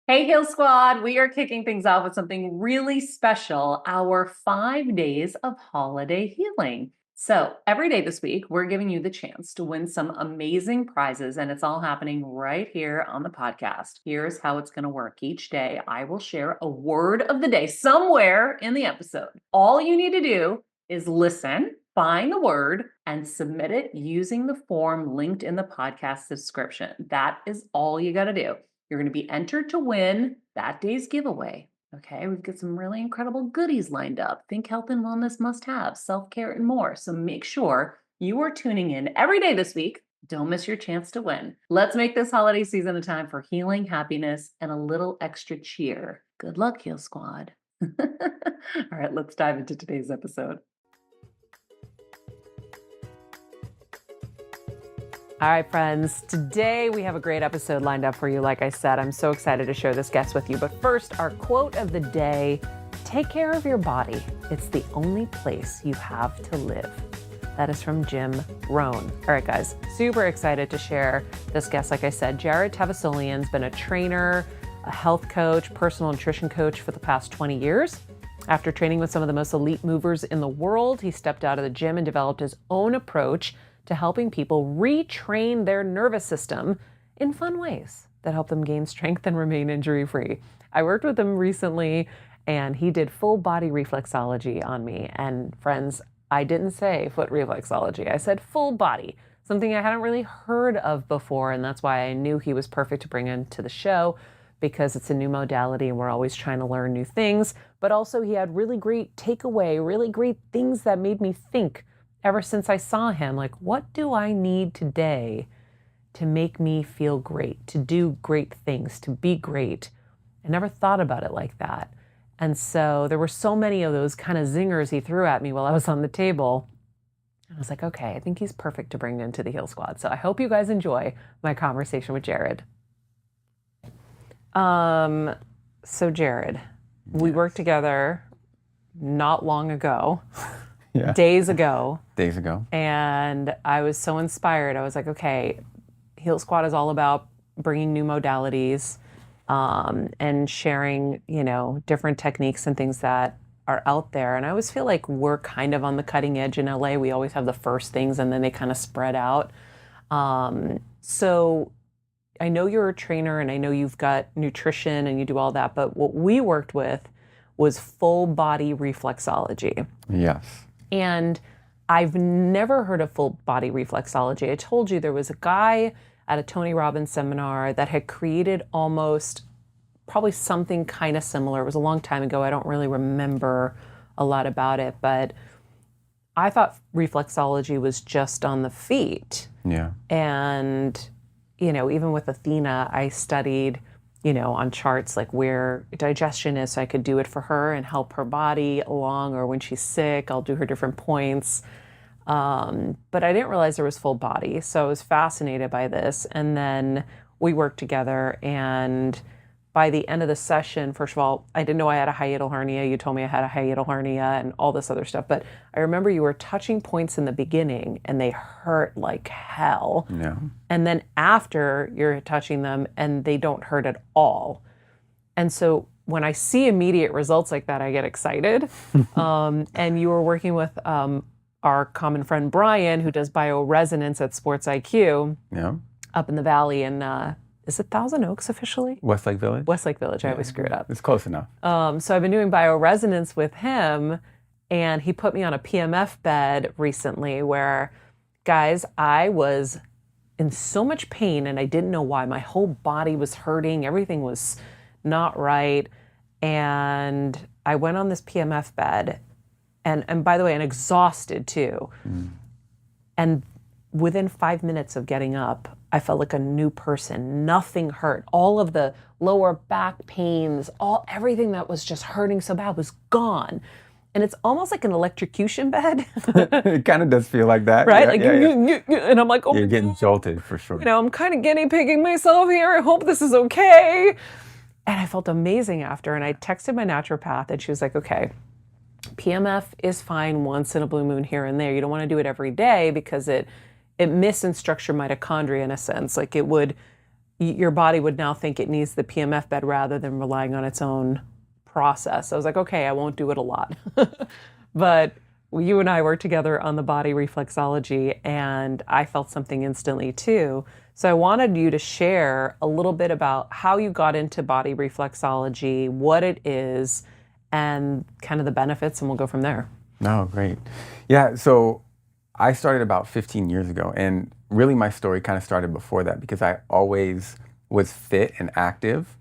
Hey, Heal Squad, we are kicking things off with something really special, our 5 days of holiday healing. So every day this week, we're giving you the chance to win some amazing prizes, and it's all happening right here on the podcast. Here's how it's going to work. Each day, I will share a word of the day somewhere in the episode. All you need to do is listen, find the word, and submit it using the form linked in the podcast description. That is all you got to do. You're going to be entered to win that day's giveaway. Okay, we've got some really incredible goodies lined up. Think health and wellness must have, self-care, and more. So make sure you are tuning in every day this week. Don't miss your chance to win. Let's make this holiday season a time for healing, happiness, and a little extra cheer. Good luck, Heal Squad. All right, let's dive into today's episode. All right, friends, today we have a great episode lined up for you. Like I said, I'm so excited to share this guest with you. But first, our quote of the day: take care of your body. It's the only place you have to live. That is from Jim Rohn. All right, guys, super excited to share this guest. Like I said, Jared Tavilan has been a trainer, a health coach, personal nutrition coach for the past 20 years. After training with some of the most elite movers in the world, he stepped out of the gym and developed his own approach to helping people retrain their nervous system in fun ways that help them gain strength and remain injury-free. I worked with him recently, and he did full body reflexology on me. And friends, I didn't say foot reflexology. I said full body, something I hadn't really heard of before, and that's why I knew he was perfect to bring into the show, because it's a new modality and we're always trying to learn new things. But also he had really great takeaway, really great things that made me think ever since I saw him, like, what do I need today to make me feel great, to do great things, to be great? I never thought about it like that. And so there were so many of those kind of zingers he threw at me while I was on the table. And I was like, okay, I think he's perfect to bring into the Heal Squad. So I hope you guys enjoy my conversation with Jared. So Jared, we worked together not long ago. Yeah. Days ago. And I was so inspired. I was like, okay, Heal Squad is all about bringing new modalities and sharing, different techniques and things that are out there. And I always feel like we're kind of on the cutting edge in LA. We always have the first things and then they kind of spread out. So I know you're a trainer and I know you've got nutrition and you do all that, but what we worked with was full body reflexology. Yes. And I've never heard of full body reflexology. I told you there was a guy at a Tony Robbins seminar that had created almost probably something kind of similar. It was a long time ago. I don't really remember a lot about it, but I thought reflexology was just on the feet. Yeah. And, even with Athena, I studied on charts like where digestion is so I could do it for her and help her body along, or when she's sick, I'll do her different points. But I didn't realize there was full body. So I was fascinated by this. And then we worked together, and by the end of the session, first of all, I didn't know I had a hiatal hernia. You told me I had a hiatal hernia and all this other stuff. But I remember you were touching points in the beginning and they hurt like hell. Yeah. And then after you're touching them and they don't hurt at all. And so when I see immediate results like that, I get excited. And you were working with our common friend, Brian, who does bioresonance at Sports IQ up in the Valley. And is it Thousand Oaks officially? Westlake Village? Westlake Village. I always screw it up. It's close enough. So I've been doing bioresonance with him, and he put me on a PMF bed recently where, guys, I was in so much pain and I didn't know why. My whole body was hurting. Everything was not right. And I went on this PMF bed, and by the way, and exhausted too. And within 5 minutes of getting up, I felt like a new person. Nothing hurt. All of the lower back pains, everything that was just hurting so bad was gone. And it's almost like an electrocution bed. It kind of does feel like that. Right? Yeah. And I'm like, oh, you're getting jolted for sure. I'm kind of guinea pigging myself here. I hope this is okay. And I felt amazing after. And I texted my naturopath, and she was like, okay, PMF is fine once in a blue moon here and there. You don't want to do it every day because it misinstructs your mitochondria in a sense. Like it would your body would now think it needs the PMF bed rather than relying on its own process. I was like, okay, I won't do it a lot. But you and I worked together on the body reflexology, and I felt something instantly too. So I wanted you to share a little bit about how you got into body reflexology, what it is, and kind of the benefits, and we'll go from there. Oh, great. Yeah, so I started about 15 years ago, and really my story kind of started before that because I always was fit and active.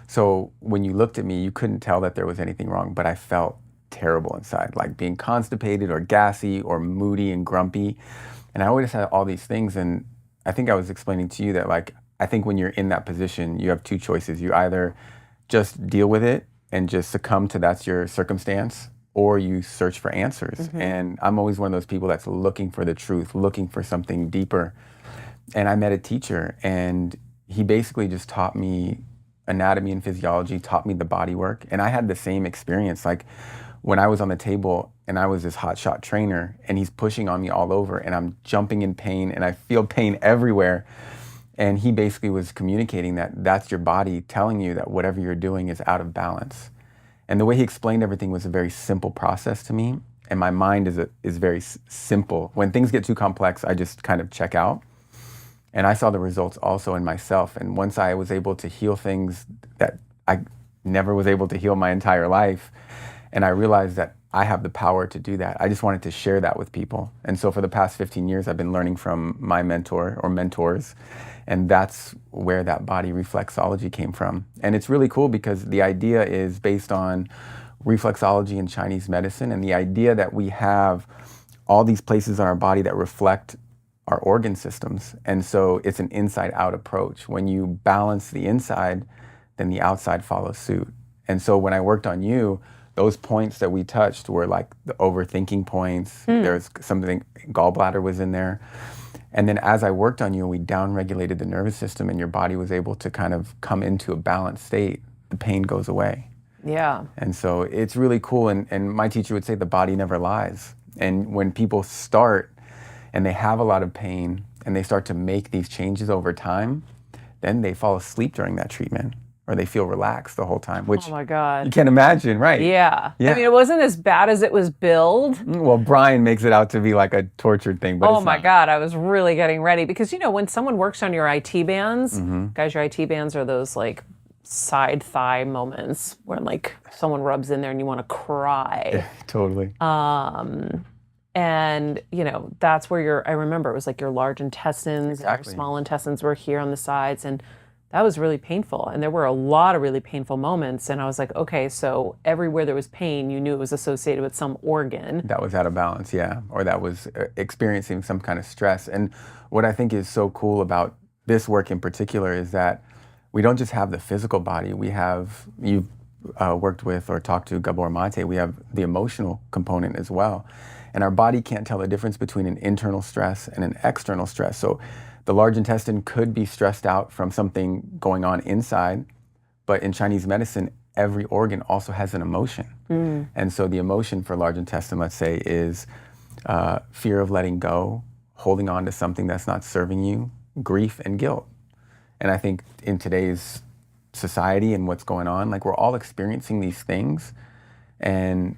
So when you looked at me, you couldn't tell that there was anything wrong, but I felt terrible inside, like being constipated or gassy or moody and grumpy. And I always had all these things. And I think I was explaining to you that, like, I think when you're in that position, you have two choices. You either just deal with it and just succumb to that's your circumstance, or you search for answers. Mm-hmm. And I'm always one of those people that's looking for the truth, looking for something deeper. And I met a teacher, and he basically just taught me anatomy and physiology, taught me the body work. And I had the same experience. Like, when I was on the table and I was this hotshot trainer and he's pushing on me all over and I'm jumping in pain and I feel pain everywhere. And he basically was communicating that that's your body telling you that whatever you're doing is out of balance. And the way he explained everything was a very simple process to me. And my mind is very simple. When things get too complex, I just kind of check out. And I saw the results also in myself. And once I was able to heal things that I never was able to heal my entire life, and I realized that I have the power to do that. I just wanted to share that with people. And so for the past 15 years, I've been learning from my mentor or mentors. And that's where that body reflexology came from. And it's really cool because the idea is based on reflexology in Chinese medicine, and the idea that we have all these places in our body that reflect our organ systems. And so it's an inside-out approach. When you balance the inside, then the outside follows suit. And so when I worked on you, those points that we touched were like the overthinking points. There's something, gallbladder was in there. And then as I worked on you, we downregulated the nervous system and your body was able to kind of come into a balanced state. The pain goes away. Yeah. And so it's really cool. And my teacher would say the body never lies. And when people start and they have a lot of pain and they start to make these changes over time, then they fall asleep during that treatment. Or they feel relaxed the whole time, which oh my God. You can't imagine, right? Yeah. I mean, it wasn't as bad as it was billed. Well, Brian makes it out to be like a tortured thing, but oh my God, I was really getting ready because, you know, when someone works on your IT bands, guys, your IT bands are those like side thigh moments where like someone rubs in there and you want to cry. Yeah, totally. And, you know, that's where I remember it was like your large intestines and your small intestines were here on the sides, and that was really painful. And there were a lot of really painful moments. And I was like, okay, so everywhere there was pain, you knew it was associated with some organ. That was out of balance, yeah. Or that was experiencing some kind of stress. And what I think is so cool about this work in particular is that we don't just have the physical body. We have, you've worked with or talked to Gabor Mate, we have the emotional component as well. And our body can't tell the difference between an internal stress and an external stress. So the large intestine could be stressed out from something going on inside, but in Chinese medicine, every organ also has an emotion. And so the emotion for large intestine, let's say, is fear of letting go, holding on to something that's not serving you, grief and guilt. And I think in today's society and what's going on, like we're all experiencing these things and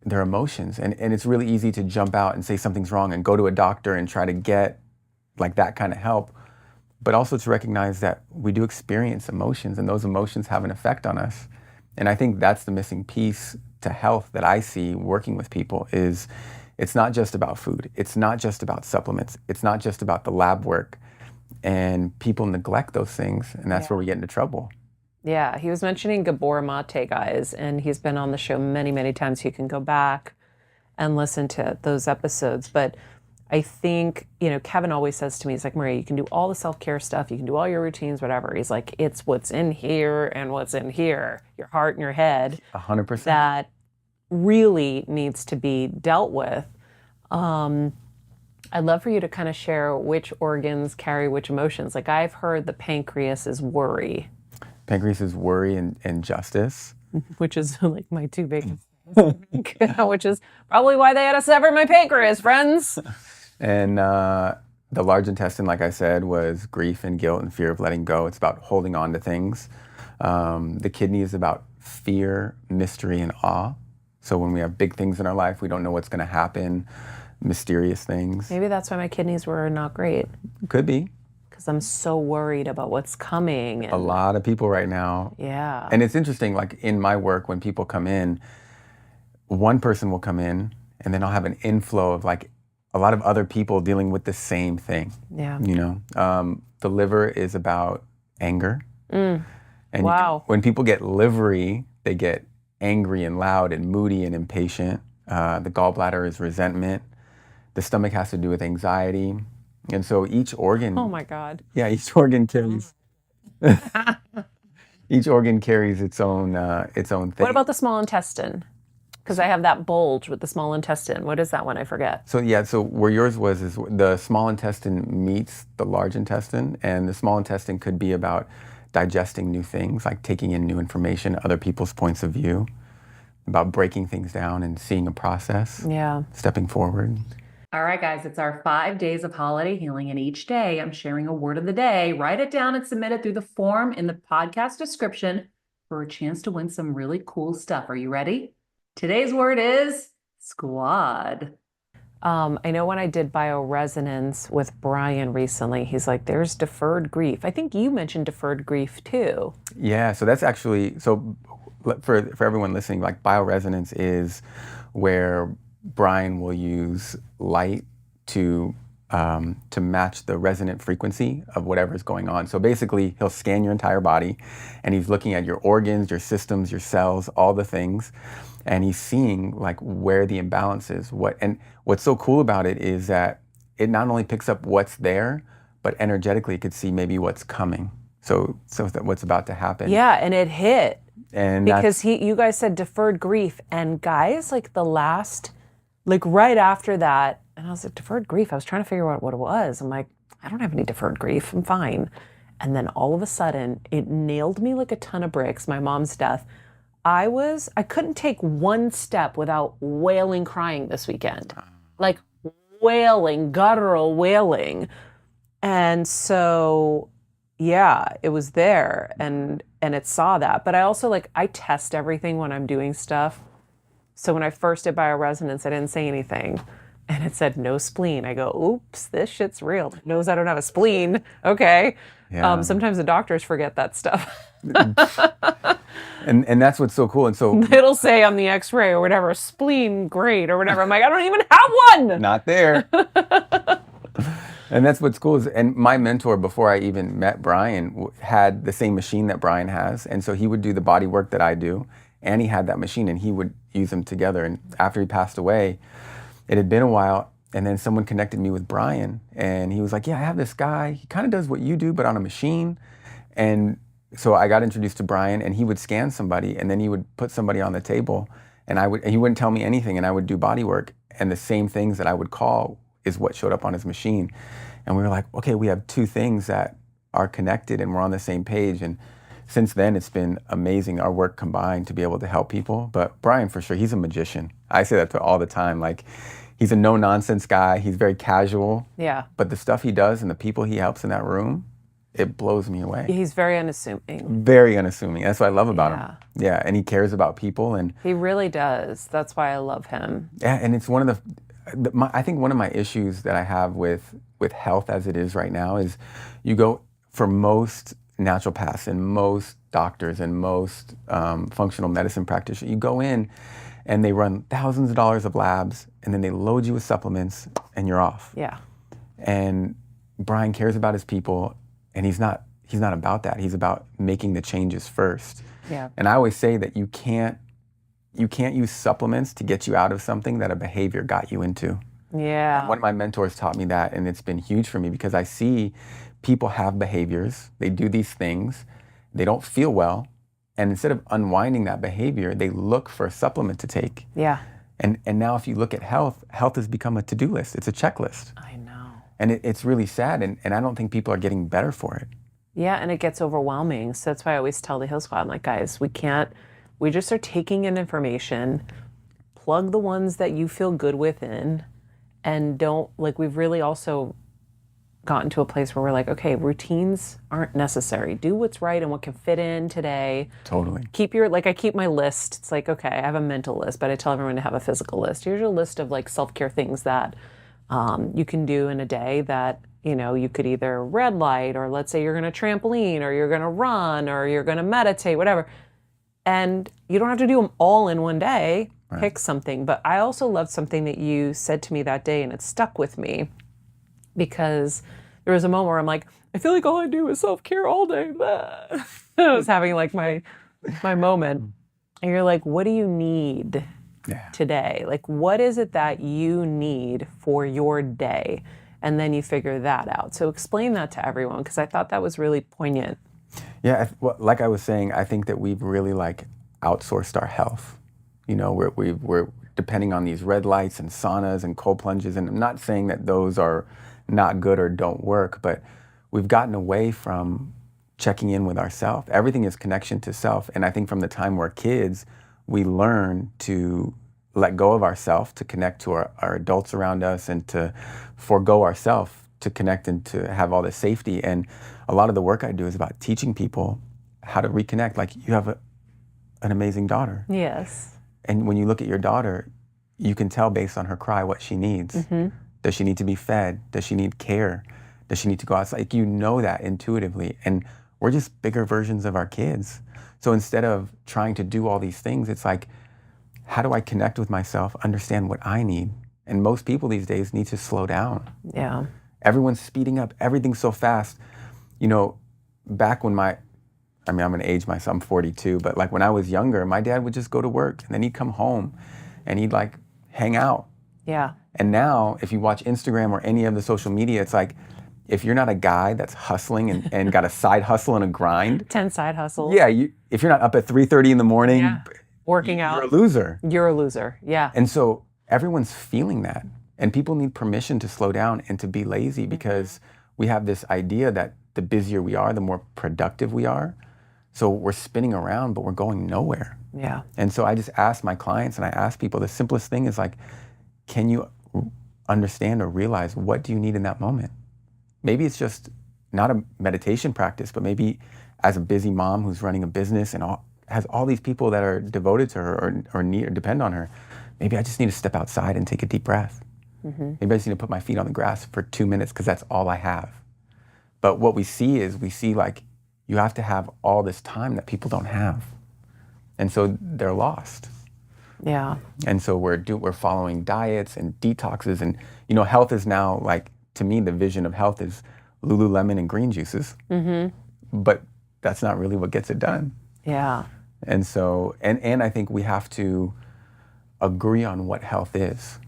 they're emotions. And it's really easy to jump out and say something's wrong and go to a doctor and try to get like that kind of help, but also to recognize that we do experience emotions and those emotions have an effect on us. And I think that's the missing piece to health that I see working with people is it's not just about food. It's not just about supplements. It's not just about the lab work. And people neglect those things, and that's where we get into trouble. Yeah, he was mentioning Gabor Mate, guys, and he's been on the show many, many times. You can go back and listen to those episodes. But I think, you know, Kevin always says to me, he's like, Maria, you can do all the self-care stuff, you can do all your routines, whatever. He's like, it's what's in here and what's in here, your heart and your head. 100%. That really needs to be dealt with. I'd love for you to kind of share which organs carry which emotions. Like I've heard the pancreas is worry. Pancreas is worry and justice. Which is like my two biggest which is probably why they had to sever my pancreas, friends. And the large intestine, like I said, was grief and guilt and fear of letting go. It's about holding on to things. The kidney is about fear, mystery, and awe. So when we have big things in our life, we don't know what's going to happen, mysterious things. Maybe that's why my kidneys were not great. Could be. Because I'm so worried about what's coming. A lot of people right now. Yeah. And it's interesting, like in my work, when people come in, one person will come in and then I'll have an inflow of like a lot of other people dealing with the same thing. Yeah. You know, the liver is about anger. And Wow. when people get livery, they get angry and loud and moody and impatient. The gallbladder is resentment. The stomach has to do with anxiety. And so each organ. Oh my God. Yeah, each organ carries. Each organ carries its own thing. What about the small intestine? Because I have that bulge with the small intestine. What is that one? I forget. So yeah, so where yours was is the small intestine meets the large intestine, and the small intestine could be about digesting new things, like taking in new information, other people's points of view, about breaking things down and seeing a process, Yeah. stepping forward. All right, guys, it's our 5 days of holiday healing, and each day I'm sharing a word of the day. Write it down and submit it through the form in the podcast description for a chance to win some really cool stuff. Are you ready? Today's word is squad. I know when I did bioresonance with Brian recently, he's like, there's deferred grief. I think you mentioned deferred grief too. Yeah, so that's actually, so for everyone listening, like bioresonance is where Brian will use light to match the resonant frequency of whatever's going on. So basically, he'll scan your entire body, and he's looking at your organs, your systems, your cells, all the things, and he's seeing like where the imbalance is. And what's so cool about it is that it not only picks up what's there, but energetically it could see maybe what's coming. So that what's about to happen. Yeah, and it hit. And because you guys said deferred grief, and guys, like the last, like right after that, and I was like, deferred grief. I was trying to figure out what it was. I'm like, I don't have any deferred grief. I'm fine. And then all of a sudden, it nailed me like a ton of bricks. My mom's death. I couldn't take one step without wailing, crying this weekend, like wailing, guttural wailing. And so, yeah, it was there, and it saw that. But I also I test everything when I'm doing stuff. So when I first did bioresonance, I didn't say anything. And it said no spleen. I go, oops, this shit's real. It knows I don't have a spleen. Okay. Yeah. Sometimes the doctors forget that stuff. and that's what's so cool. And so it'll say on the x-ray or whatever, spleen, great, or whatever. I'm like, I don't even have one. Not there. And that's what's cool and my mentor, before I even met Brian, had the same machine that Brian has. And so he would do the body work that I do, and he had that machine, and he would use them together. And after he passed away, it had been a while, and then someone connected me with Brian, and he was like, yeah, I have this guy. He kind of does what you do, but on a machine. And so I got introduced to Brian, and he would scan somebody, and then he would put somebody on the table, and he wouldn't tell me anything, and I would do body work, and the same things that I would call is what showed up on his machine. And we were like, okay, we have two things that are connected, and we're on the same page. And since then, it's been amazing, our work combined, to be able to help people. But Brian, for sure, he's a magician. I say that all the time. Like, he's a no-nonsense guy. He's very casual. Yeah. But the stuff he does and the people he helps in that room, it blows me away. He's very unassuming. Very unassuming. That's what I love about Yeah. him. Yeah, and he cares about people. And He really does. That's why I love him. yeah, and it's one of I think one of my issues that I have with health as it is right now is you go, for most naturopaths and most doctors and most functional medicine practitioners, you go in and they run thousands of dollars of labs, and then they load you with supplements, and you're off. Yeah. And Brian cares about his people, and he's not about that. He's about making the changes first. Yeah. And I always say that you can't use supplements to get you out of something that a behavior got you into. Yeah. And one of my mentors taught me that, and it's been huge for me, because I see people have behaviors, they do these things, they don't feel well, and instead of unwinding that behavior, they look for a supplement to take. Yeah. And now if you look at health has become a to-do list. It's a checklist. I know. And it's really sad, and I don't think people are getting better for it. Yeah, and it gets overwhelming. So that's why I always tell the Heal Squad, I'm like, guys, we just are taking in information, plug the ones that you feel good with in, and don't, we've really also gotten to a place where we're like, okay, routines aren't necessary. Do what's right and what can fit in today. Totally. I keep my list. It's like, okay, I have a mental list, but I tell everyone to have a physical list. Here's your list of like self-care things that you can do in a day that, you could either red light, or let's say you're going to trampoline, or you're going to run, or you're going to meditate, whatever. And you don't have to do them all in one day. Right. Pick something. But I also loved something that you said to me that day, and it stuck with me, because there was a moment where I'm like, I feel like all I do is self-care all day. I was having like my moment. And you're like, what do you need today? Like, what is it that you need for your day? And then you figure that out. So explain that to everyone, because I thought that was really poignant. Yeah, well, like I was saying, I think that we've really like outsourced our health. We're depending on these red lights and saunas and cold plunges. And I'm not saying that those are not good or don't work, but we've gotten away from checking in with ourselves. Everything is connection to self. And I think from the time we're kids, we learn to let go of ourselves to connect to our adults around us, and to forego ourselves to connect and to have all the safety. And a lot of the work I do is about teaching people how to reconnect. Like, you have an amazing daughter. Yes. And when you look at your daughter, you can tell based on her cry what she needs. Mm-hmm. Does she need to be fed? Does she need care? Does she need to go outside? Like, you know that intuitively. And we're just bigger versions of our kids. So instead of trying to do all these things, it's like, how do I connect with myself, understand what I need? And most people these days need to slow down. Yeah. Everyone's speeding up. Everything's so fast. Back when I'm going to age myself, I'm 42, but like when I was younger, my dad would just go to work, and then he'd come home and he'd like hang out. Yeah. And now if you watch Instagram or any of the social media, it's like, if you're not a guy that's hustling and got a side hustle and a grind. 10 side hustles. Yeah. If you're not up at 3:30 in the morning, working out, you're a loser. You're a loser. Yeah. And so everyone's feeling that. And people need permission to slow down and to be lazy, because we have this idea that the busier we are, the more productive we are. So we're spinning around, but we're going nowhere. Yeah. And so I just ask my clients, and I ask people, the simplest thing is like, can you understand or realize what do you need in that moment? Maybe it's just not a meditation practice, but maybe as a busy mom who's running a business and has all these people that are devoted to her or depend on her, maybe I just need to step outside and take a deep breath. Mm-hmm. Maybe I just need to put my feet on the grass for 2 minutes, because that's all I have. But what we see like, you have to have all this time that people don't have. And so they're lost. Yeah. And so we're following diets and detoxes, and health is now, like, to me, the vision of health is Lululemon and green juices. Mm-hmm. But that's not really what gets it done. Yeah. And so, and I think we have to agree on what health is,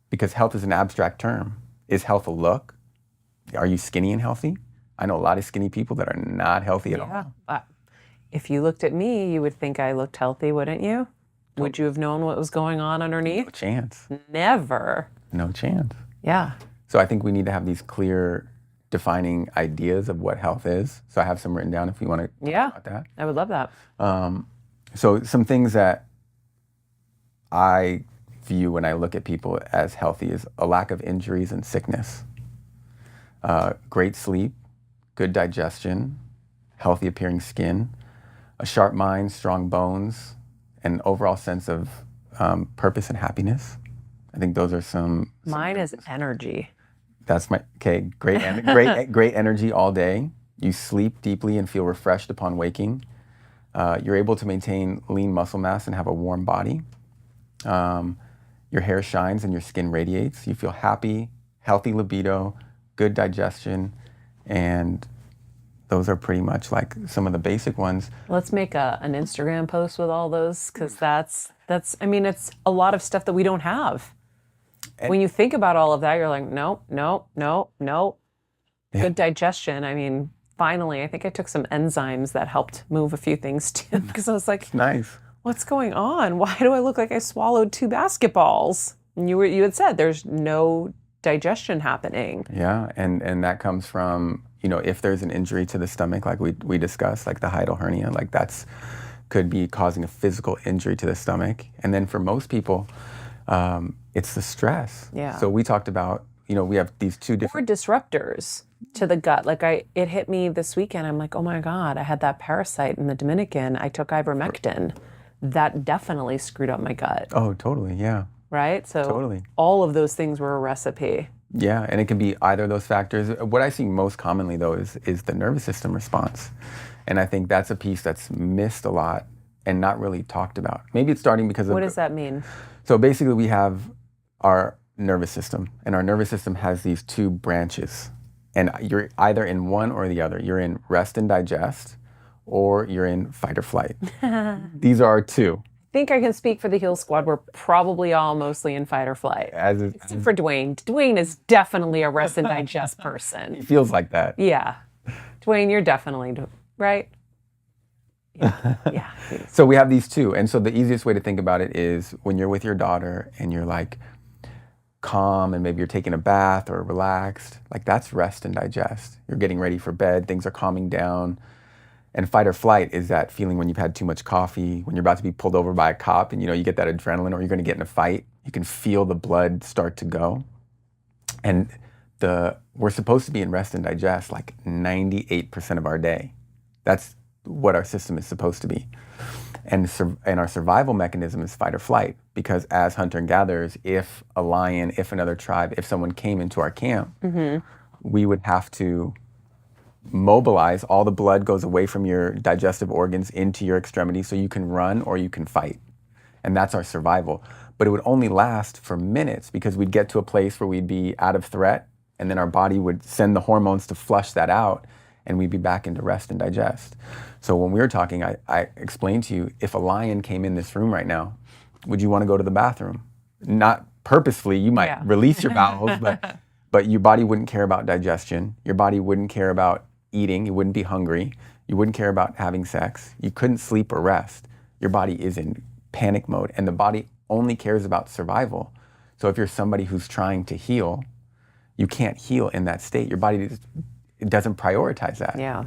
because health is an abstract term. Is health a look? Are you skinny and healthy? I know a lot of skinny people that are not healthy at all. If you looked at me, you would think I looked healthy, wouldn't you? Would you have known what was going on underneath? No chance. Never. No chance. Yeah. So I think we need to have these clear, defining ideas of what health is. So I have some written down if you want to talk about that. I would love that. So some things that I view when I look at people as healthy is a lack of injuries and sickness, great sleep, good digestion, healthy appearing skin, a sharp mind, strong bones, and overall sense of purpose and happiness. I think those are some. Mine is energy. That's great great energy all day. You sleep deeply and feel refreshed upon waking. You're able to maintain lean muscle mass and have a warm body. Your hair shines and your skin radiates. You feel happy, healthy libido, good digestion, and those are pretty much like some of the basic ones. Let's make an Instagram post with all those, because that's it's a lot of stuff that we don't have. And when you think about all of that, you're like, nope. Yeah. Good digestion. Finally, I think I took some enzymes that helped move a few things too, because I was like, nice. What's going on? Why do I look like I swallowed 2 basketballs? And you had said there's no digestion happening. Yeah, and that comes from, if there's an injury to the stomach, like we discussed, like the hiatal hernia, like that's could be causing a physical injury to the stomach. And then for most people, it's the stress. Yeah. So we talked about, we have these two different... Or disruptors. to the gut. Like it hit me this weekend. I'm like, oh my God, I had that parasite in the Dominican. I took ivermectin. That definitely screwed up my gut, Oh, totally. Yeah. right? So Totally. all of those things were a recipe. Yeah, and it can be either of those factors. What I see most commonly though is the nervous system response. And I think that's a piece that's missed a lot and not really talked about. Maybe it's starting because of... What does that mean? So basically we have our nervous system, and our nervous system has these two branches. And you're either in one or the other. You're in rest and digest, or you're in fight or flight. These are our two. I think I can speak for the Heal Squad. We're probably all mostly in fight or flight. Except for Dwayne. Dwayne is definitely a rest and digest person. It feels like that. Yeah. Dwayne, you're definitely, right? Yeah. So we have these two. And so the easiest way to think about it is when you're with your daughter and you're like calm and maybe you're taking a bath or relaxed, like that's rest and digest. You're getting ready for bed, things are calming down. And fight or flight is that feeling when you've had too much coffee, when you're about to be pulled over by a cop and you get that adrenaline, or you're going to get in a fight. You can feel the blood start to go. And we're supposed to be in rest and digest like 98% of our day. That's what our system is supposed to be. And our survival mechanism is fight or flight, because as hunter and gatherers, if a lion, if another tribe, if someone came into our camp, we would have to mobilize. All the blood goes away from your digestive organs into your extremities, so you can run or you can fight. And that's our survival. But it would only last for minutes, because we'd get to a place where we'd be out of threat, and then our body would send the hormones to flush that out, and we'd be back into rest and digest. So when we were talking, I explained to you, if a lion came in this room right now, would you want to go to the bathroom? Not purposefully, you might release your bowels, but your body wouldn't care about digestion. Your body wouldn't care about eating. You wouldn't be hungry. You wouldn't care about having sex. You couldn't sleep or rest. Your body is in panic mode, and the body only cares about survival. So if you're somebody who's trying to heal, you can't heal in that state. Your body it doesn't prioritize that. Yeah.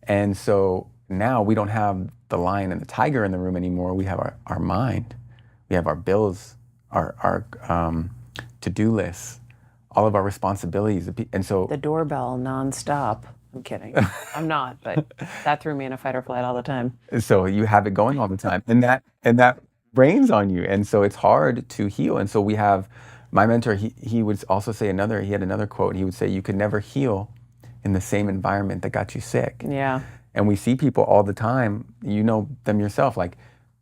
And so now we don't have the lion and the tiger in the room anymore. We have our mind. We have our bills, our to-do lists, all of our responsibilities. And so The doorbell nonstop. I'm kidding. I'm not, but that threw me in a fight or flight all the time. So you have it going all the time, and that rains on you, and so it's hard to heal. And so we have my mentor. He would also say he had another quote. He would say, "You could never heal in the same environment that got you sick." Yeah. And we see people all the time. You know them yourself. Like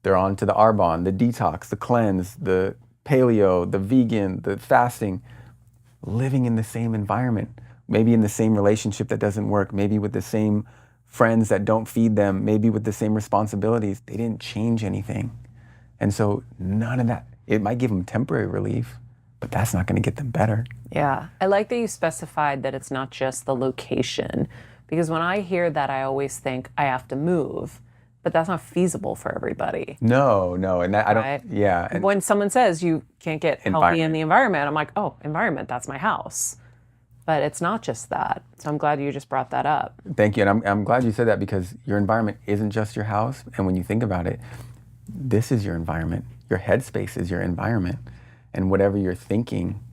they're on to the Arbonne, the detox, the cleanse, the paleo, the vegan, the fasting, living in the same environment. Maybe in the same relationship that doesn't work, maybe with the same friends that don't feed them, maybe with the same responsibilities. They didn't change anything. And so none of that, it might give them temporary relief, but that's not going to get them better. Yeah. I like that you specified that it's not just the location, because when I hear that, I always think I have to move, but that's not feasible for everybody. No. And that, Right? I don't, yeah. And When someone says you can't get healthy in the environment, I'm like, oh, environment, that's my house. But it's not just that. So I'm glad you just brought that up. thank you. And I'm glad you said that, because your environment isn't just your house. And when you think about it, this is your environment. Your headspace is your environment. And whatever you're thinking,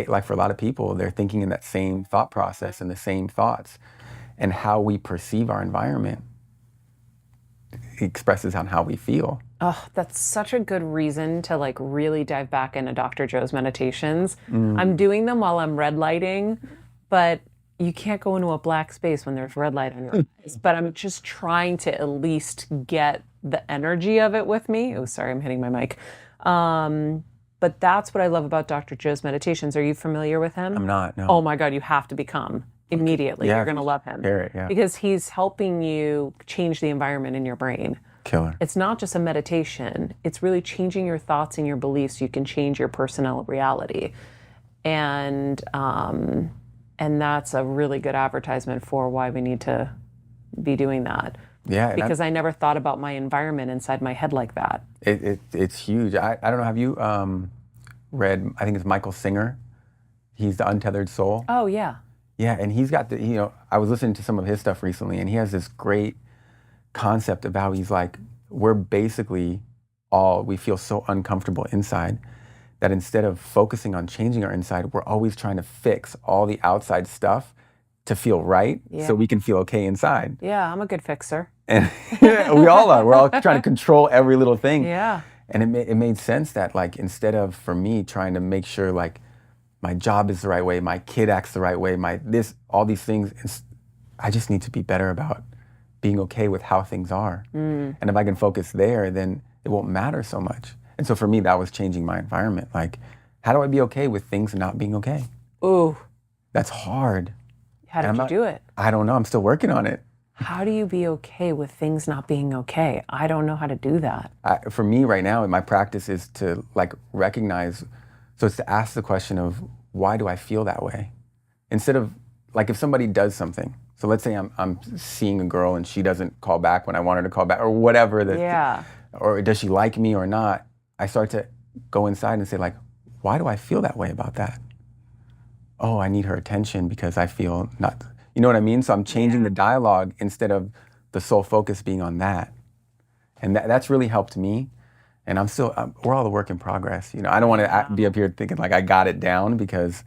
like for a lot of people, they're thinking in that same thought process and the same thoughts. And how we perceive our environment expresses on how we feel. Oh, that's such a good reason to like really dive back into Dr. Joe's meditations. I'm doing them while I'm red lighting, but you can't go into a black space when there's red light on your eyes. But I'm just trying to at least get the energy of it with me. Oh, sorry, I'm hitting my mic. But that's what I love about Dr. Joe's meditations. Are you familiar with him? I'm not, no. Oh my God, you have to become immediately. Yeah, You're going to love him. Share it, yeah. Because he's helping you change the environment in your brain. Killer. It's not just a meditation. It's really changing your thoughts and your beliefs so you can change your personal reality. And that's a really good advertisement for why we need to be doing that. Yeah. Because I never thought about my environment inside my head like that. It's huge. I don't know, have you read, I think it's Michael Singer. He's The Untethered Soul. Oh, yeah. Yeah, and he's got I was listening to some of his stuff recently, and he has this great concept of how he's like, we're basically we feel so uncomfortable inside that instead of focusing on changing our inside, we're always trying to fix all the outside stuff to feel right so we can feel okay inside. Yeah, I'm a good fixer. And we all are. We're all trying to control every little thing. Yeah. And it made sense that, like, instead of, for me, trying to make sure, like, my job is the right way, my kid acts the right way, all these things, I just need to be better about being okay with how things are. And if I can focus there, then it won't matter so much. And so for me, that was changing my environment. Like, how do I be okay with things not being okay? Ooh. That's hard. How did you do it? I don't know. I'm still working on it. How do you be okay with things not being okay? I don't know how to do that. For me right now, my practice is to, like, recognize, so it's to ask the question of, why do I feel that way? Instead of, like, if somebody does something, so let's say I'm seeing a girl and she doesn't call back when I want her to call back, or whatever, or does she like me or not? I start to go inside and say, like, why do I feel that way about that? Oh, I need her attention because I feel not, you know what I mean? So I'm changing the dialogue instead of the sole focus being on that. And that's really helped me. And we're all a work in progress. You know, I don't want to be up here thinking like I got it down, because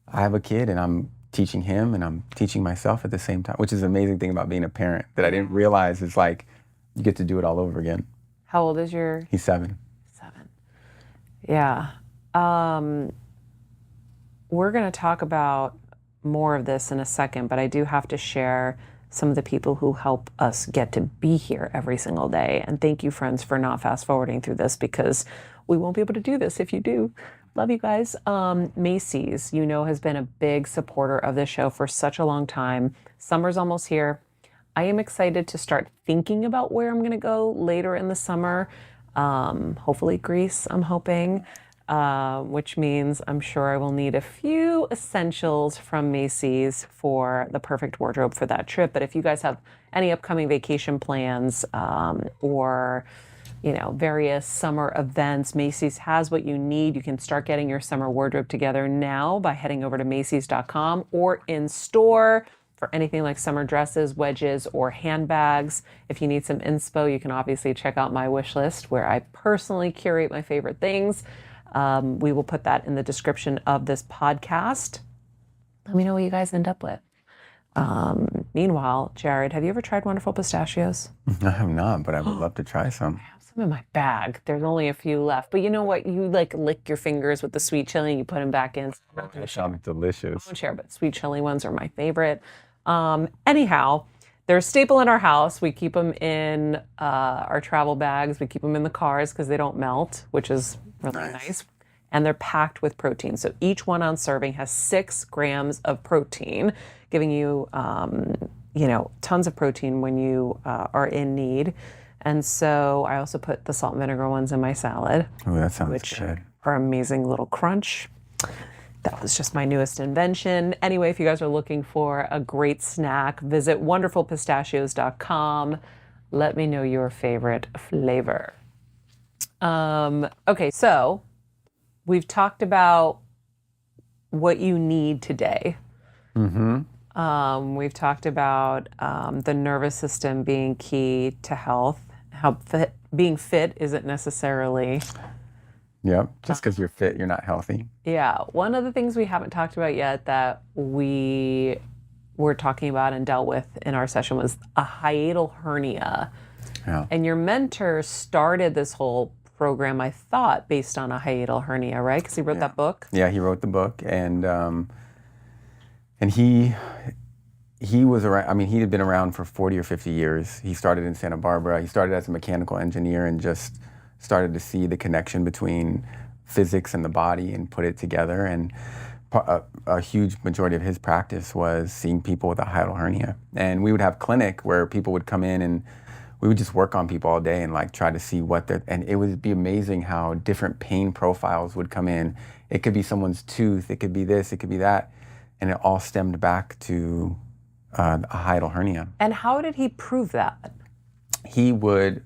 I have a kid and I'm teaching him and I'm teaching myself at the same time, which is an amazing thing about being a parent that I didn't realize is, like, you get to do it all over again. How old is your? He's 7. 7. Yeah. We're going to talk about more of this in a second, but I do have to share some of the people who help us get to be here every single day. And thank you, friends, for not fast forwarding through this, because we won't be able to do this if you do. Love you guys. Macy's, has been a big supporter of this show for such a long time. Summer's almost here. I am excited to start thinking about where I'm going to go later in the summer. Hopefully Greece, I'm hoping. Which means I'm sure I will need a few essentials from Macy's for the perfect wardrobe for that trip. But if you guys have any upcoming vacation plans or various summer events, Macy's has what you need. You can start getting your summer wardrobe together now by heading over to Macys.com or in store for anything like summer dresses, wedges, or handbags. If you need some inspo, you can obviously check out my wish list where I personally curate my favorite things. We will put that in the description of this podcast. Let me know what you guys end up with. Meanwhile, Jared, have you ever tried wonderful pistachios? I have not, but I would love to try some. I have some in my bag. There's only a few left. But you know what? You lick your fingers with the sweet chili and you put them back in. They sound delicious. I won't share, but sweet chili ones are my favorite. Anyhow, they're a staple in our house. We keep them in our travel bags. We keep them in the cars because they don't melt, which is really nice. And they're packed with protein. So each 1 ounce serving has 6 grams of protein, giving you, tons of protein when you are in need. And so I also put the salt and vinegar ones in my salad. Oh, that sounds which good. are amazing little crunch. That was just my newest invention. Anyway, if you guys are looking for a great snack, visit wonderfulpistachios.com. Let me know your favorite flavor. Okay, so we've talked about what you need today. We've talked about the nervous system being key to health. Being fit isn't necessarily... Yep, just because you're fit, you're not healthy. Yeah, one of the things we haven't talked about yet that we were talking about and dealt with in our session was a hiatal hernia. Yeah. And your mentor started this whole program, I thought, based on a hiatal hernia, right? Because he wrote that book. Yeah, he wrote the book, and he was around. I mean, he had been around for 40 or 50 years. He started in Santa Barbara. He started as a mechanical engineer and just started to see the connection between physics and the body and put it together. And a huge majority of his practice was seeing people with a hiatal hernia. And we would have clinic where people would come in and we would just work on people all day and try to see and it would be amazing how different pain profiles would come in. It could be someone's tooth, it could be this, it could be that. And it all stemmed back to a hiatal hernia. And how did he prove that? He would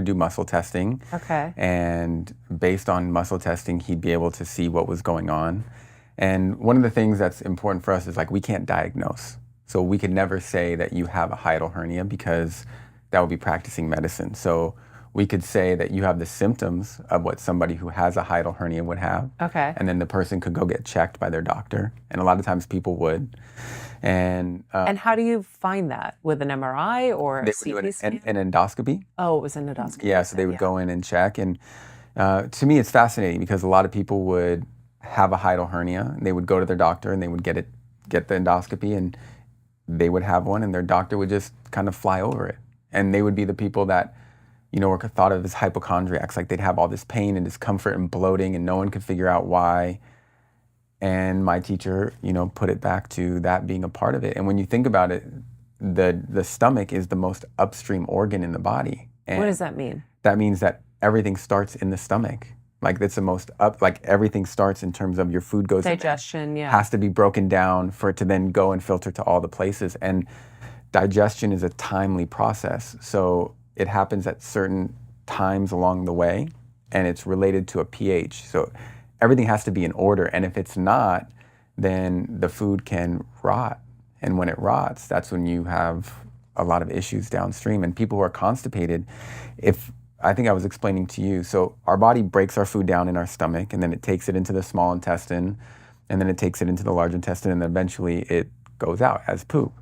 do muscle testing. Okay. And based on muscle testing, he'd be able to see what was going on. And one of the things that's important for us is we can't diagnose. So we could never say that you have a hiatal hernia because that would be practicing medicine. So we could say that you have the symptoms of what somebody who has a hiatal hernia would have. Okay. And then the person could go get checked by their doctor. And a lot of times people would. And how do you find that? With an MRI or a they CT would do scan? an endoscopy. Oh, it was an endoscopy. Yeah, so they would go in and check. And to me, it's fascinating because a lot of people would have a hiatal hernia. And they would go to their doctor and they would get the endoscopy, and they would have one, and their doctor would just kind of fly over it. And they would be the people that, were thought of as hypochondriacs. Like they'd have all this pain and discomfort and bloating, and no one could figure out why. And my teacher, put it back to that being a part of it. And when you think about it, the stomach is the most upstream organ in the body. And what does that mean? That means that everything starts in the stomach. Like that's the most like everything starts in terms of your food goes digestion, yeah. Has to be broken down for it to then go and filter to all the places. And digestion is a timely process. So it happens at certain times along the way, and it's related to a pH. So everything has to be in order. And if it's not, then the food can rot. And when it rots, that's when you have a lot of issues downstream. And people who are constipated, I think I was explaining to you, so our body breaks our food down in our stomach, and then it takes it into the small intestine, and then it takes it into the large intestine, and then eventually it goes out as poop.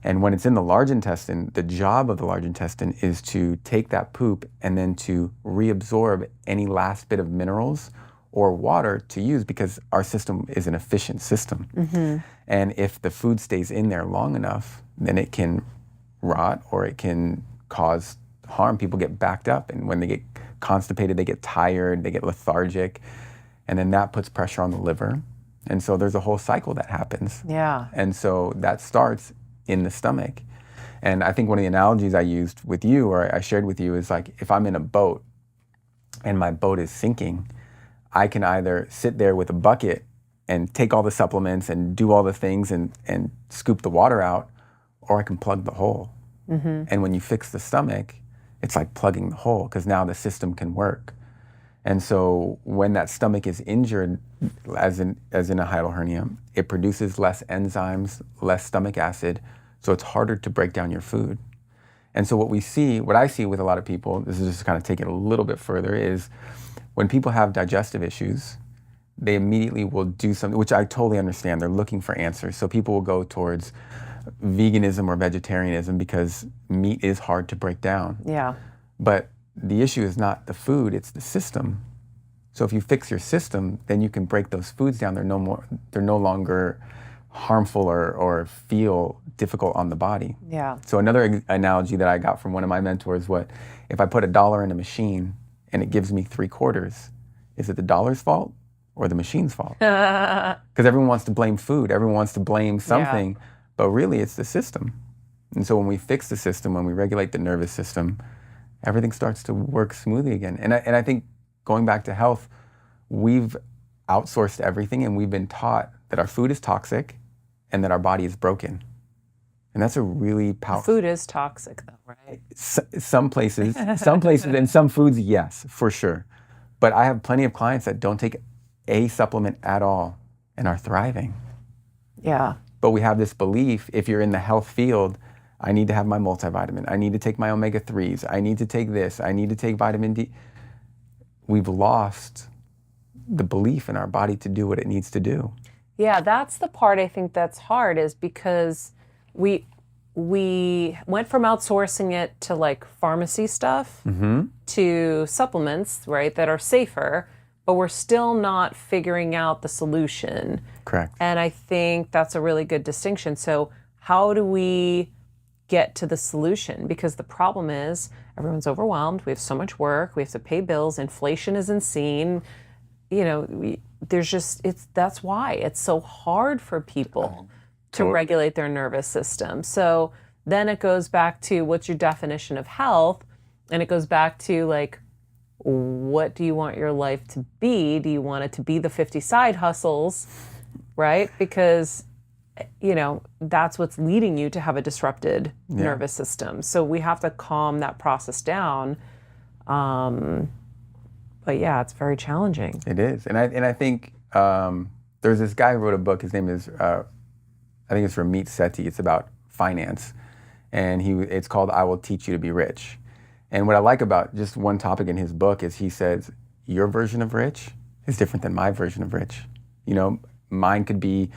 And when it's in the large intestine, the job of the large intestine is to take that poop and then to reabsorb any last bit of minerals or water to use, because our system is an efficient system. Mm-hmm. And if the food stays in there long enough, then it can rot or it can cause harm. People get backed up, and when they get constipated, they get tired, they get lethargic, and then that puts pressure on the liver. And so there's a whole cycle that happens. Yeah. And so that starts in the stomach. And I think one of the analogies I used with you, or I shared with you, is like if I'm in a boat and my boat is sinking, I can either sit there with a bucket and take all the supplements and do all the things and scoop the water out, or I can plug the hole. Mm-hmm. And when you fix the stomach, it's like plugging the hole, because now the system can work. And so when that stomach is injured, as in a hiatal hernia, it produces less enzymes, less stomach acid, so it's harder to break down your food. And so what I see with a lot of people, this is just kind of take it a little bit further, is when people have digestive issues, they immediately will do something, which I totally understand. They're looking for answers. So people will go towards veganism or vegetarianism because meat is hard to break down. Yeah. But the issue is not the food, it's the system. So if you fix your system, then you can break those foods down. They're no longer harmful or feel difficult on the body. Yeah. So another analogy that I got from one of my mentors was, if I put $1 in a machine and it gives me 3/4, is it the dollar's fault or the machine's fault? Because everyone wants to blame food, everyone wants to blame something, but really it's the system. And so when we fix the system, when we regulate the nervous system, everything starts to work smoothly again. And I think going back to health, we've outsourced everything, and we've been taught that our food is toxic and that our body is broken. And that's a really powerful... Food is toxic though, right? Some places, and some foods, yes, for sure. But I have plenty of clients that don't take a supplement at all and are thriving. Yeah. But we have this belief, if you're in the health field, I need to have my multivitamin, I need to take my omega-3s, I need to take this, I need to take vitamin D. We've lost the belief in our body to do what it needs to do. Yeah, that's the part I think that's hard, is because we went from outsourcing it to like pharmacy stuff to supplements, right, that are safer, but we're still not figuring out the solution. Correct. And I think that's a really good distinction. So how do we get to the solution? Because the problem is everyone's overwhelmed. We have so much work. We have to pay bills. Inflation is insane. That's why it's so hard for people to regulate their nervous system. So then it goes back to, what's your definition of health? And it goes back to like, what do you want your life to be? Do you want it to be the 50 side hustles, right? Because that's what's leading you to have a disrupted nervous system. So we have to calm that process down. But yeah, it's very challenging. It is. And I think there's this guy who wrote a book. His name is, I think it's Ramit Sethi. It's about finance. And it's called I Will Teach You to Be Rich. And what I like about just one topic in his book is he says, your version of rich is different than my version of rich. You know, mine could be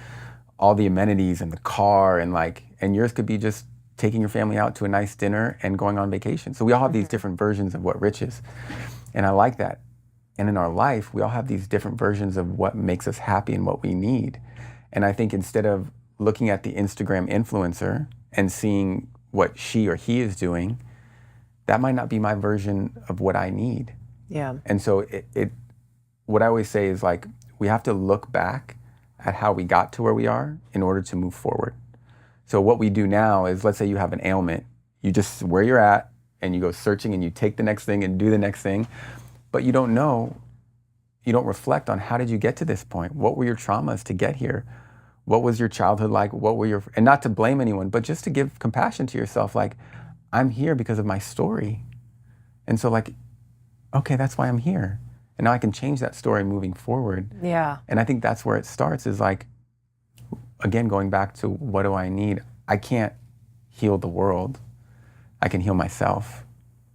all the amenities and the car and yours could be just taking your family out to a nice dinner and going on vacation. So we all have these different versions of what rich is. And I like that. And in our life, we all have these different versions of what makes us happy and what we need. And I think instead of looking at the Instagram influencer and seeing what she or he is doing, that might not be my version of what I need. Yeah. And so what I always say is like, we have to look back at how we got to where we are in order to move forward. So what we do now is, let's say you have an ailment, you just where you're at and you go searching and you take the next thing and do the next thing, but you don't reflect on how did you get to this point? What were your traumas to get here? What was your childhood like? And not to blame anyone, but just to give compassion to yourself, like, I'm here because of my story. And so like, okay, that's why I'm here. And now I can change that story moving forward. Yeah. And I think that's where it starts, is like, again, going back to what do I need? I can't heal the world. I can heal myself.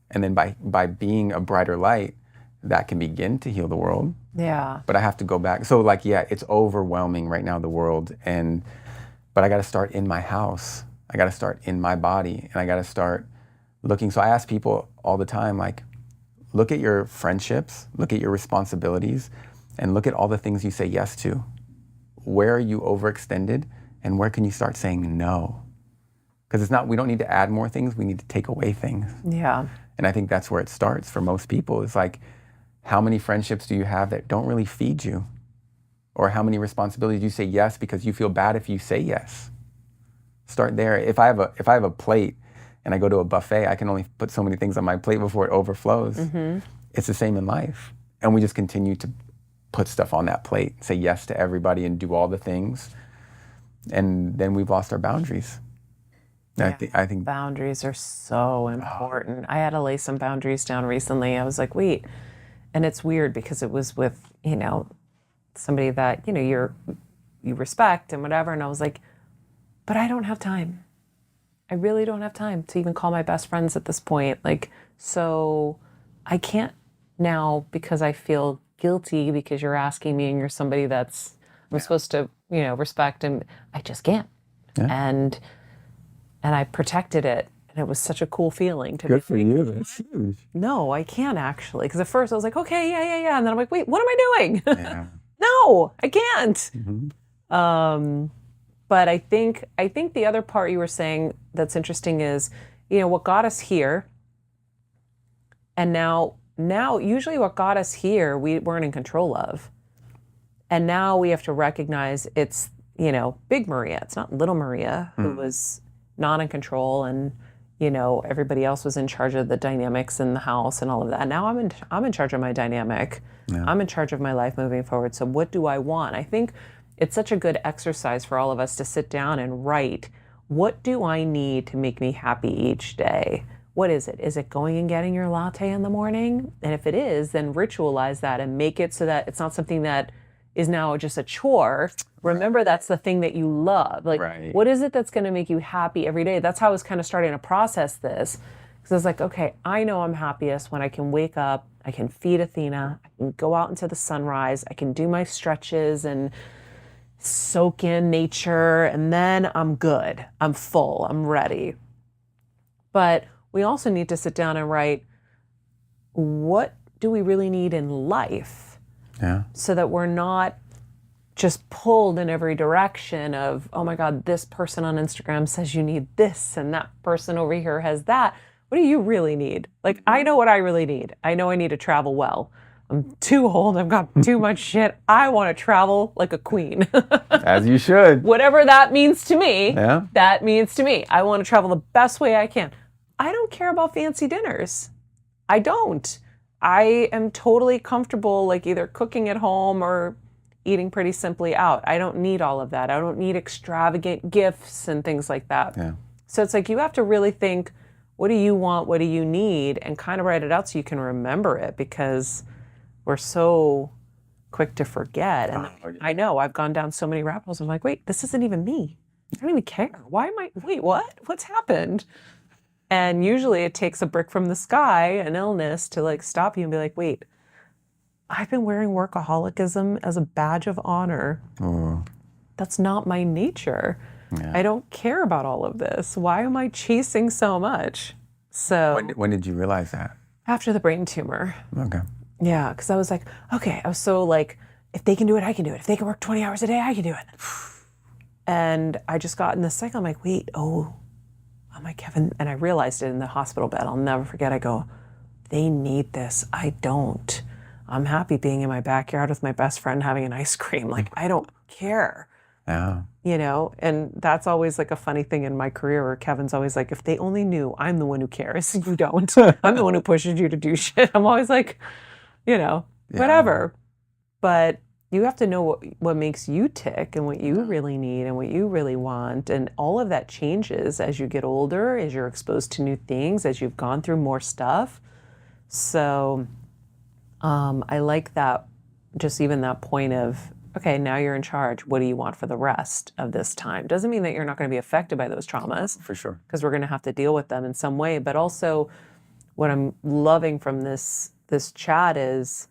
And then by being a brighter light, that can begin to heal the world. Yeah. But I have to go back. So like, yeah, it's overwhelming right now, the world. But I got to start in my house. I got to start in my body, and I got to start looking. So I ask people all the time, like, look at your friendships, look at your responsibilities, and look at all the things you say yes to. Where are you overextended, and where can you start saying no? Because we don't need to add more things, we need to take away things. Yeah. And I think that's where it starts for most people. It's like, how many friendships do you have that don't really feed you? Or how many responsibilities do you say yes because you feel bad if you say yes? Start there. If I have a plate and I go to a buffet, I can only put so many things on my plate before it overflows. Mm-hmm. It's the same in life. And we just continue to put stuff on that plate, say yes to everybody and do all the things. And then we've lost our boundaries. Yeah. I think boundaries are so important. I had to lay some boundaries down recently. I was like, wait. And it's weird because it was with, somebody that, you respect and whatever. And I was like, but I don't have time. I really don't have time to even call my best friends at this point. Like, so I can't now because I feel guilty because you're asking me and you're somebody I'm supposed to, respect, and I just can't. Yeah. And I protected it. And it was such a cool feeling to Good for you. That's huge. No, I can't actually. Because at first I was like, okay, yeah. And then I'm like, wait, what am I doing? Yeah. No, I can't. Mm-hmm. But I think the other part you were saying that's interesting is, what got us here. And now usually what got us here, we weren't in control of. And now we have to recognize it's, big Maria. It's not little Maria who was not in control, and everybody else was in charge of the dynamics in the house and all of that. Now I'm in charge of my dynamic. Yeah. I'm in charge of my life moving forward. So what do I want? I think it's such a good exercise for all of us to sit down and write, what do I need to make me happy each day? What is it? Is it going and getting your latte in the morning? And if it is, then ritualize that and make it so that it's not something that is now just a chore. Remember, that's the thing that you love. Like, right. What is it that's going to make you happy every day? That's how I was kind of starting to process this. Because I was like, okay, I know I'm happiest when I can wake up, I can feed Athena, I can go out into the sunrise, I can do my stretches and soak in nature, and then I'm good. I'm full. I'm ready. But we also need to sit down and write, what do we really need in life? Yeah. So that we're not just pulled in every direction of, oh my God, this person on Instagram says you need this, and that person over here has that. What do you really need? Like, I know what I really need. I know I need to travel well. I'm too old. I've got too much shit. I want to travel like a queen. As you should. Whatever that means to me, yeah. That means to me. I want to travel the best way I can. I don't care about fancy dinners. I don't. I am totally comfortable like either cooking at home or eating pretty simply out. I don't need all of that. I don't need extravagant gifts and things like that. Yeah. So it's like you have to really think, what do you want? What do you need? And kind of write it out so you can remember it, because we're so quick to forget. And I know I've gone down so many rabbit holes. I'm like, wait, this isn't even me. I don't even care. Why am I, wait, what? What's happened? And usually it takes a brick from the sky, an illness, to like stop you and be like, wait, I've been wearing workaholism as a badge of honor. That's not my nature. Yeah. I don't care about all of this. Why am I chasing so much? So When did you realize that? after the brain tumor. Okay. Yeah, because I was like, okay, I was so like, if they can do it, I can do it. If they can work 20 hours a day, I can do it. And I just got in this cycle. I'm like, wait, I'm like, Kevin, and I realized it in the hospital bed. I'll never forget. I go, they need this. I don't. I'm happy being in my backyard with my best friend having an ice cream. Like, I don't care. Yeah. You know, and that's always like a funny thing in my career where Kevin's always like, if they only knew I'm the one who cares, you don't. I'm the one who pushes you to do shit. I'm always like, you know, whatever. But you have to know what makes you tick and what you really need and what you really want. And all of that changes as you get older, as you're exposed to new things, as you've gone through more stuff. So I like that, just even that point of, okay, now you're in charge. What do you want for the rest of this time? Doesn't mean that you're not going to be affected by those traumas. For sure. Because we're going to have to deal with them in some way. But also what I'm loving from this chat is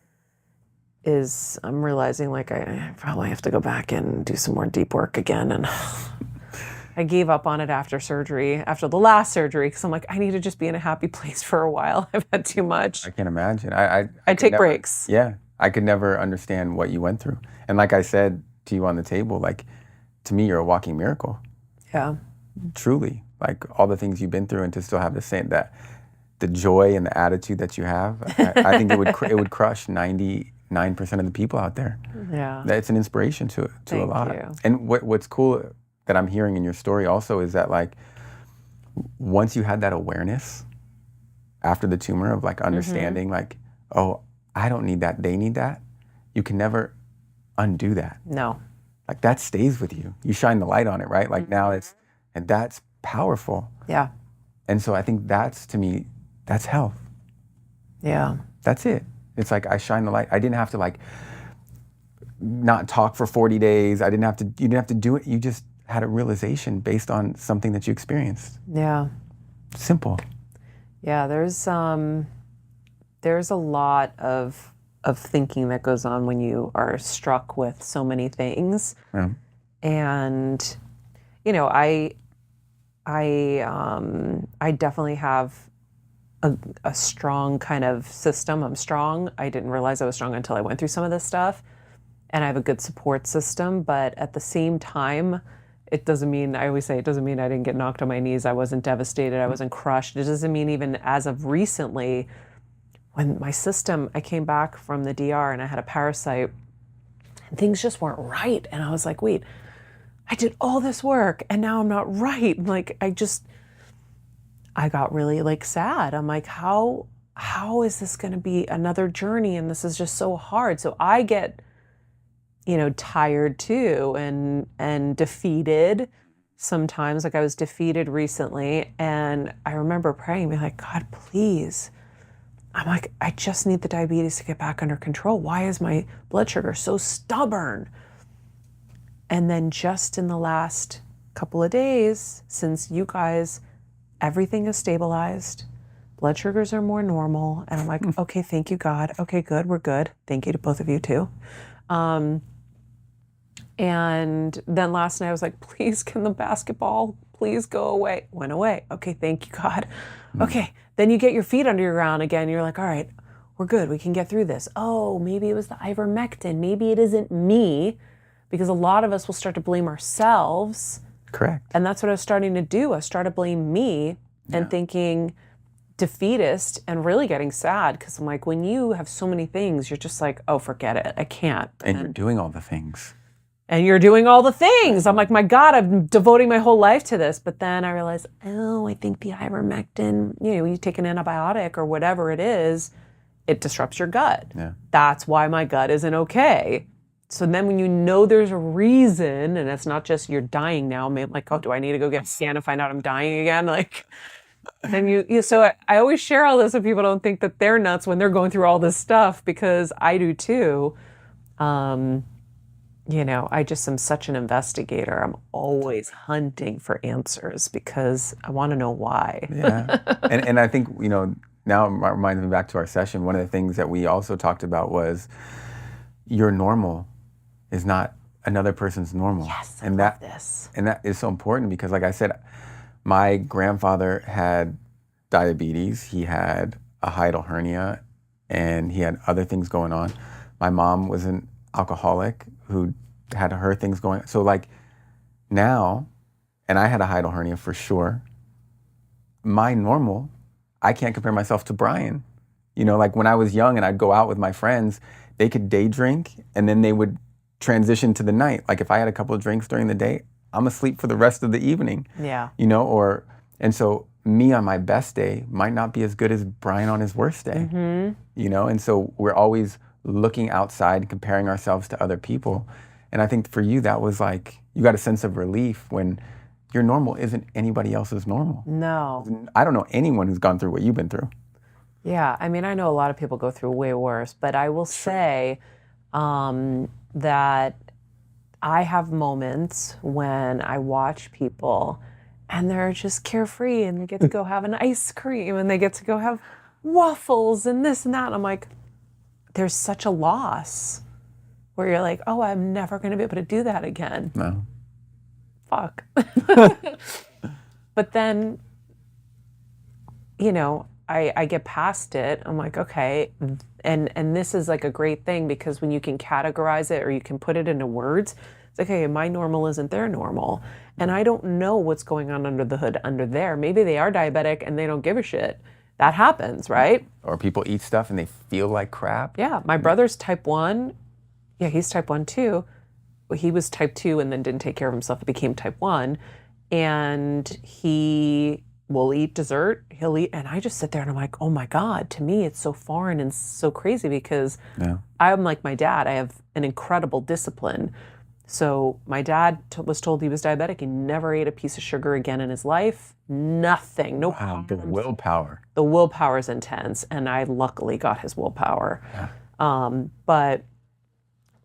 I'm realizing like I probably have to go back and do some more deep work again. And I gave up on it after the last surgery, because I'm like, I need to just be in a happy place for a while. I've had too much. I can imagine. I take breaks. Yeah. I could never understand what you went through. And like I said to you on the table, like, to me, you're a walking miracle. Yeah. Truly. Like, all the things you've been through, and to still have the joy and the attitude that you have, I think it would crush 99% of the people out there. Yeah. It's an inspiration to a lot. You. And what's cool that I'm hearing in your story also is that, like, once you had that awareness after the tumor of like understanding, like, oh, I don't need that, they need that, you can never undo that. No. Like, that stays with you. You shine the light on it, right? Like, now and that's powerful. Yeah. And so I think to me, that's health. Yeah. That's it. It's like, I shine the light. I didn't have to like not talk for 40 days. You didn't have to do it. You just had a realization based on something that you experienced. Yeah. Simple. Yeah, there's a lot of thinking that goes on when you are struck with so many things. Yeah. And, you know, I definitely have a strong kind of system. I'm strong. I didn't realize I was strong until I went through some of this stuff. And I have a good support system, but at the same time, it doesn't mean I didn't get knocked on my knees. I wasn't devastated. I wasn't crushed. It doesn't mean even as of recently, when I came back from the DR and I had a parasite and things just weren't right. And I was like, wait, I did all this work and now I'm not right. Like, I got really like sad. I'm like, how is this going to be another journey? And this is just so hard. So I get, tired too and defeated sometimes. Like, I was defeated recently and I remember praying, being like, God, please. I'm like, I just need the diabetes to get back under control. Why is my blood sugar so stubborn? And then just in the last couple of days, since you guys, everything is stabilized, blood sugars are more normal. And I'm like, okay, thank you, God. Okay, good, we're good. Thank you to both of you too. And then last night I was like, please, can the basketball please go away? Went away. Okay, thank you, God. Okay, then you get your feet under your ground again. You're like, all right, we're good. We can get through this. Oh, maybe it was the ivermectin. Maybe it isn't me, because a lot of us will start to blame ourselves. Correct. And that's what I was starting to do. I started to blame me and thinking defeatist and really getting sad, because I'm like, when you have so many things, you're just like, oh, forget it. I can't. And you're doing all the things. And you're doing all the things. I'm like, my God, I'm devoting my whole life to this. But then I realized, I think the ivermectin, when you take an antibiotic or whatever it is, it disrupts your gut. Yeah. That's why my gut isn't okay. So then when you know there's a reason, and it's not just you're dying now, maybe like, oh, do I need to go get a scan and find out I'm dying again? Like, then so I always share all this so people don't think that they're nuts when they're going through all this stuff, because I do too. you know, I just am such an investigator. I'm always hunting for answers because I want to know why. Yeah. And I think, you know, now it reminds me back to our session. One of the things that we also talked about was your normal is not another person's normal. Yes, I and love that this. and that is so important because, like I said, my grandfather had diabetes. He had a hiatal hernia, and he had other things going on. My mom was an alcoholic who had her things going. So like now, and I had a hiatal hernia for sure. My normal, I can't compare myself to Brian. You know, like when I was young and I'd go out with my friends, they could day drink and then they would transition to the night. Like if I had a couple of drinks during the day, I'm asleep for the rest of the evening. Yeah. You know, and so me on my best day might not be as good as Brian on his worst day. Mm-hmm. You know, and so we're always looking outside, comparing ourselves to other people. And I think for you, that was like, you got a sense of relief when your normal isn't anybody else's normal. No. I don't know anyone who's gone through what you've been through. Yeah, I mean, I know a lot of people go through way worse, but I will say that I have moments when I watch people and they're just carefree and they get to go have an ice cream and they get to go have waffles and this and that. And I'm like, there's such a loss where you're like, oh, I'm never going to be able to do that again. No. Fuck. But then, you know, I get past it. I'm like, okay. And this is like a great thing because when you can categorize it or you can put it into words, it's like, okay, my normal isn't their normal. And I don't know what's going on under the hood under there. Maybe they are diabetic and they don't give a shit. That happens, right? Or people eat stuff and they feel like crap. Yeah, my brother's type 1. Yeah, he's type 1 too. He was type 2 and then didn't take care of himself. It became type 1. And he will eat dessert. He'll eat. And I just sit there and I'm like, oh my God, to me, it's so foreign and so crazy because I'm like my dad. I have an incredible discipline. So my dad was told he was diabetic. He never ate a piece of sugar again in his life. Nothing. No. Wow, the willpower. The willpower is intense. And I luckily got his willpower. Yeah. But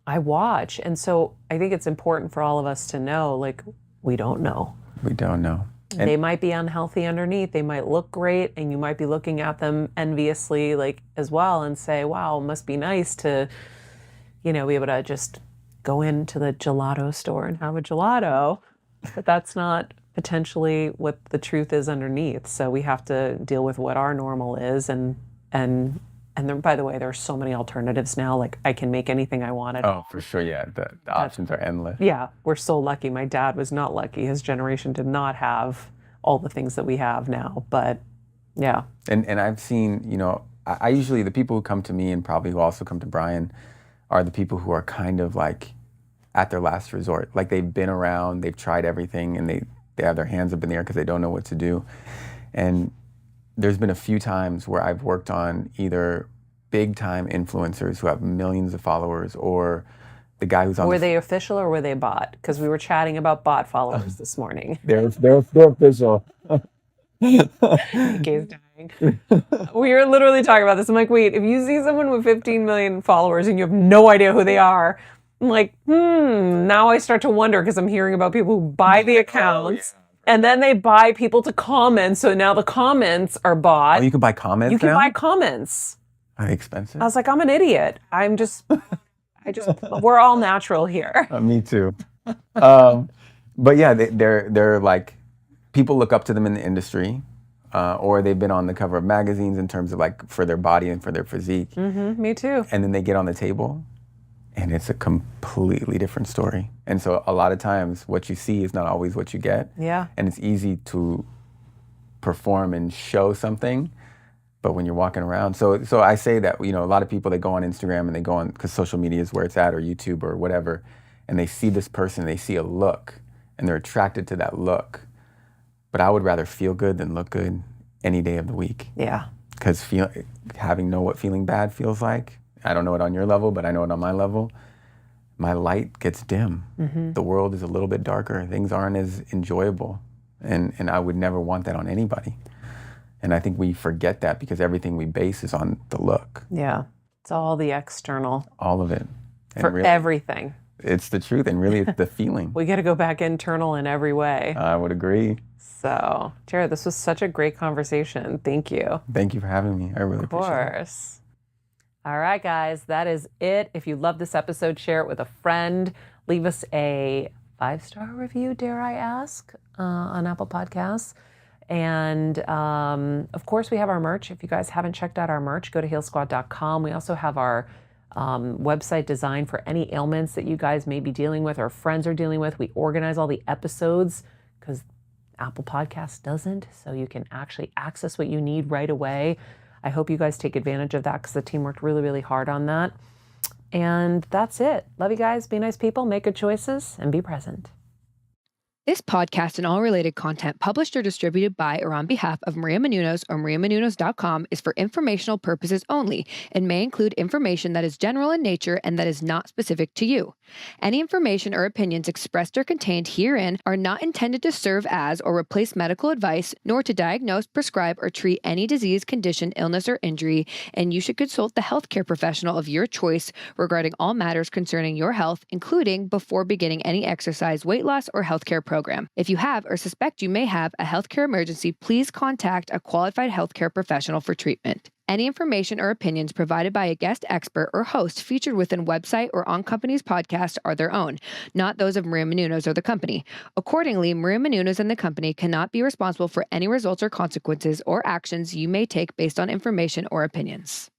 I watch. And so I think it's important for all of us to know, like, we don't know. We don't know. And they might be unhealthy underneath. They might look great and you might be looking at them enviously like as well and say, wow, it must be nice to, you know, be able to just go into the gelato store and have a gelato. But that's not potentially what the truth is underneath. So we have to deal with what our normal is and then, by the way, there are so many alternatives now. Like I can make anything I want at home. Oh, for sure, yeah. The options are endless. Yeah, we're so lucky. My dad was not lucky. His generation did not have all the things that we have now. But yeah. And I've seen, you know, I usually, the people who come to me and probably who also come to Brian are the people who are kind of like at their last resort. Like they've been around, they've tried everything, and they have their hands up in the air because they don't know what to do. And there's been a few times where I've worked on either big time influencers who have millions of followers or the guy who's on Were they official or were they bot? Because we were chatting about bot followers this morning. They're official. Gay's dying. We were literally talking about this. I'm like, wait, if you see someone with 15 million followers and you have no idea who they are, I'm like, now I start to wonder because I'm hearing about people who buy the accounts. And then they buy people to comment, so now the comments are bought. Oh, you can buy comments now? You can buy comments. Are they expensive? I was like, I'm an idiot. We're all natural here. Me too. But yeah, they're like, people look up to them in the industry, or they've been on the cover of magazines in terms of like for their body and for their physique. Mm-hmm, me too. And then they get on the table and it's a completely different story. And so a lot of times what you see is not always what you get. Yeah. And it's easy to perform and show something, but when you're walking around, so I say that, you know, a lot of people, they go on Instagram and they go on, because social media is where it's at, or YouTube or whatever, and they see this person, they see a look, and they're attracted to that look. But I would rather feel good than look good any day of the week. Yeah. Because having what feeling bad feels like, I don't know it on your level, but I know it on my level. My light gets dim. Mm-hmm. The world is a little bit darker. Things aren't as enjoyable. And I would never want that on anybody. And I think we forget that because everything we base is on the look. Yeah. It's all the external. All of it. And For everything. It's the truth, and really it's the feeling. We got to go back internal in every way. I would agree. So, Jared, this was such a great conversation. Thank you. Thank you for having me. I really appreciate it. Of course. All right, guys, that is it. If you love this episode, share it with a friend. Leave us a 5-star review, dare I ask, on Apple Podcasts. And of course, we have our merch. If you guys haven't checked out our merch, go to healsquad.com. We also have our website designed for any ailments that you guys may be dealing with or friends are dealing with. We organize all the episodes because Apple Podcasts doesn't, so you can actually access what you need right away. I hope you guys take advantage of that because the team worked really, really hard on that. And that's it. Love you guys. Be nice people, make good choices, and be present. This podcast and all related content published or distributed by or on behalf of Maria Menounos or MariaMenounos.com is for informational purposes only and may include information that is general in nature and that is not specific to you. Any information or opinions expressed or contained herein are not intended to serve as or replace medical advice, nor to diagnose, prescribe, or treat any disease, condition, illness, or injury, and you should consult the healthcare professional of your choice regarding all matters concerning your health, including before beginning any exercise, weight loss, or healthcare program. If you have or suspect you may have a healthcare emergency, please contact a qualified healthcare professional for treatment. Any information or opinions provided by a guest expert or host featured within website or on company's podcast are their own, not those of Maria Menounos or the company. Accordingly, Maria Menounos and the company cannot be responsible for any results or consequences or actions you may take based on information or opinions.